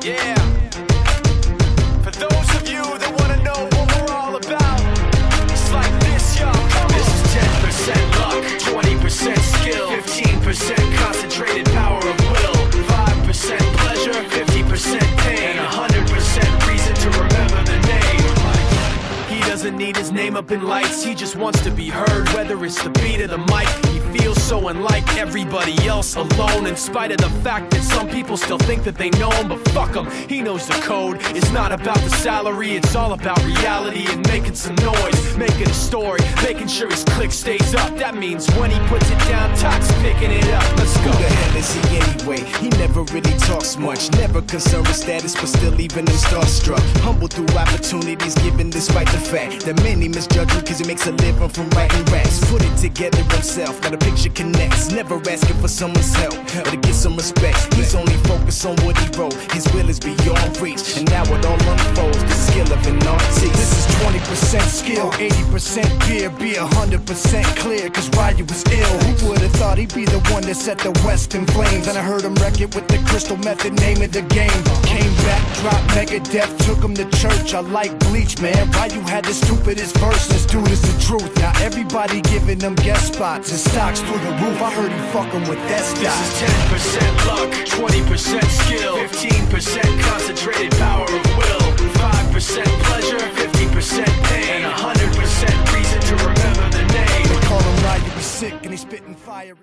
Yeah. For those of you that wanna know what we're all about, it's like this, y'all. This is 10% luck, 20% skill, 15% concentrated power of will, 5% pleasure, 50% pain, and 100% reason to remember the name. He doesn't need his name up in lights, he just wants to be heard, whether it's the beat of the mic. He feels so unlike everybody else, alone, in spite of the fact that some people still think that they know him. But fuck him, he knows the code. It's not about the salary, it's all about reality and making some noise, making a story, making sure his click stays up. That means when he puts it down, Tox picking it up. Let's go. Who the hell is he anyway? He never really talks much, never concerned with status, but still leaving them starstruck. Humble through opportunities given despite the fact that many misjudge him cause he makes a living from writing raps. Put it together himself, now the picture connects. Never asking for someone's help or to get some respect. He's only focused on what he wrote. His will is beyond reach, and now it all unfolds. The skill of an artist. This is 20% skill, 80% fear. Be 100% clear, cause Ryu was ill. Who would've thought he'd be the one that set the West in flames? And I heard him wreck it with the crystal method, name of the game. Came back, dropped Megadeth, took him to church. I like Bleach, man. Ryu had the stupidest verse. This dude is the truth. Now everybody giving them guest spots. His stocks through the roof. I heard he fucking with that stock. This is 10% luck, 20% skill, 15% concentrated power of will, 5% pleasure, 50% pain, and 100% reason to remember the name. They call him Ryu, he's sick and he's spitting fire.